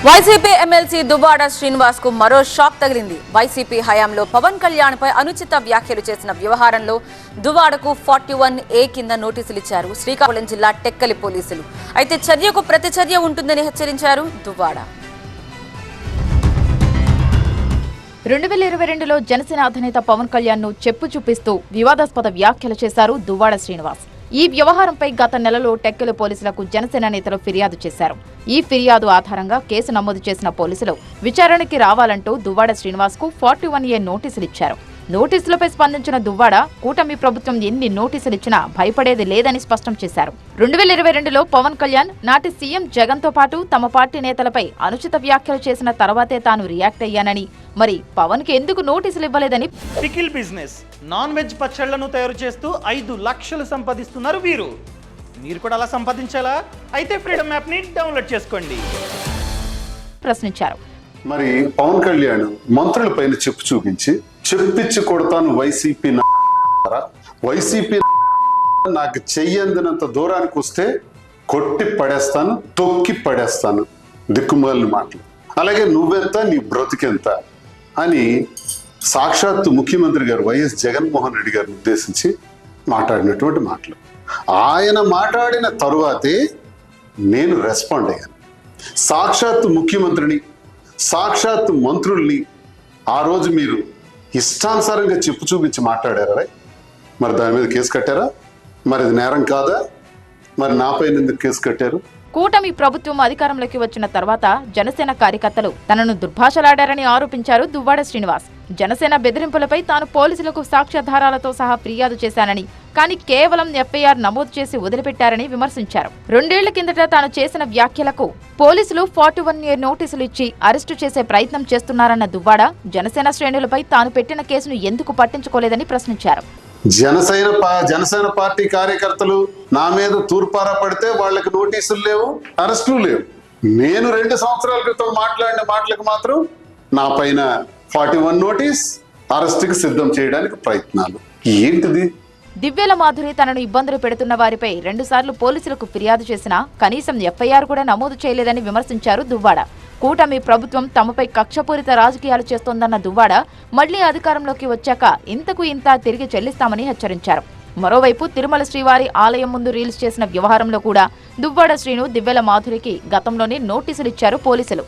YCP MLC Duvvada Srinivas కు మరో shock తగిలింది. వైసీపీ హయాంలో పవన్ కళ్యాణ్ పై అనుచిత వ్యాఖ్యలు చేసిన వ్యవహారంలో దువ్వాడకు 41A కింద నోటీసులు ఇచ్చారు శ్రీకాకుళం జిల్లా టెక్కలి పోలీసులు. అయితే చర్యకు ప్రతిచర్య ఉంటుందని హెచ్చరించారు దువ్వాడ. 2022లో జనసేన అధినేత పవన్ కళ్యాణ్ ను చెప్పు చూపిస్తూ వివాదాస్పద వ్యాఖ్యలు చేశారు దువ్వాడ శ్రీనివాస్. ఈ వ్యవహారంపై గత నెలలో టెక్కలి పోలీసులకు జనసేన నేతలు ఫిర్యాదు చేశారు. ఈ ఫిర్యాదు ఆధారంగా కేసు నమోదు చేసిన పోలీసులు విచారణకి రావాలంటూ దువ్వాడ శ్రీనివాస్ కు 41A నోటీసులు ఇచ్చారు. నోటీసులపై స్పందించిన దువ్వాడ కూటమి ప్రభుత్వం ఎన్ని నోటీసులు ఇచ్చినా భయపడేది లేదని స్పష్టం చేశారు. 2022లో పవన్ కళ్యాణ్ నాటి సీఎం జగన్ తో పాటు తమ పార్టీ నేతలపై అనుచిత వ్యాఖ్యలు చేసిన తర్వాతే తాను రియాక్ట్ అయ్యానని, మరి పవన్ కి ఎందుకు నోటీసులు ఇవ్వలేదని. పికిల్ బిజినెస్ నాన్ వెజ్ పచ్చళ్లను తయారు చేస్తూ 5 లక్షలు సంపాదిస్తున్నారు వీరు. మీరు కూడా అలా సంపాదించాలా? అయితే ఫ్రీడమ్ యాప్ ని డౌన్లోడ్ చేసుకోండి ప్రశ్నించారు. మరి పవన్ కళ్యాణ్ మంత్రుల పైన చెప్పు చూపించి చెప్పిచ్చి కొడతాను వైసీపీ నాకు చెయ్యందినంత దూరానికి వస్తే కొట్టి పడేస్తాను, తొక్కి పడేస్తాను, దిక్కుమాలిన మాటలు. అలాగే నువ్వెంత, నీ బ్రతికెంత అని సాక్షాత్తు ముఖ్యమంత్రి గారు వైఎస్ జగన్మోహన్ రెడ్డి గారిని ఉద్దేశించి మాట్లాడినటువంటి మాటలు. ఆయన మాట్లాడిన తరువాతే నేను రెస్పాండ్ అయ్యాను. సాక్షాత్తు ముఖ్యమంత్రిని, సాక్షాత్తు మంత్రుల్ని ఆ రోజు మీరు ఇష్టానుసారంగా చెప్పు చూపించి మాట్లాడారా? మరి దాని మీద కేసు కట్టారా? మరి అది నేరం కాదా? మరి నాపైన ఎందుకు కేసు కట్టారు? కూటమి ప్రభుత్వం అధికారంలోకి వచ్చిన తర్వాత జనసేన కార్యకర్తలు తనను దుర్భాషలాడారని ఆరోపించారు దువ్వాడ శ్రీనివాస్. జనసేన బెదిరింపులపై తాను పోలీసులకు సాక్ష్యాధారాలతో సహా ఫిర్యాదు చేశానని, కానీ కేవలం FIR నమోదు చేసి వదిలిపెట్టారని విమర్శించారు. 2 ఏళ్ల కిందట తాను చేసిన వ్యాఖ్యలకు పోలీసులు 41A నోటీసులు ఇచ్చి అరెస్టు చేసే ప్రయత్నం చేస్తున్నారన్న దువ్వాడ జనసేన శ్రేణులపై తాను పెట్టిన కేసును ఎందుకు పట్టించుకోలేదని ప్రశ్నించారు. జనసేన పార్టీ కార్యకర్తలు నా మీద తూర్పారా పడితే వాళ్ళకి నోటీసులు లేవు, అరెస్టులు లేవు. నేను 2 సంవత్సరాల క్రితం మాట్లాడిన మాటలకు మాత్రం నా పైన 41 నోటీస్, అరెస్టుకి సిద్ధం చేయడానికి ప్రయత్నాలు. ఏంటిది? దివ్యల మాధురి తనను ఇబ్బందులు పెడుతున్న వారిపై 2 సార్లు పోలీసులకు ఫిర్యాదు చేసినా కనీసం FIR కూడా నమోదు చేయలేదని విమర్శించారు దువ్వాడ. కూటమి ప్రభుత్వం తమపై కక్షపూరిత రాజకీయాలు చేస్తోందన్న దువ్వాడ మళ్లీ అధికారంలోకి వచ్చాక ఇంతకు ఇంత తిరిగి చెల్లిస్తామని హెచ్చరించారు. మరోవైపు తిరుమల శ్రీవారి ఆలయం ముందు రీల్స్ చేసిన వ్యవహారంలో కూడా దువ్వాడ శ్రీను, దివ్యల మాధురికి గతంలోనే నోటీసులిచ్చారు పోలీసులు.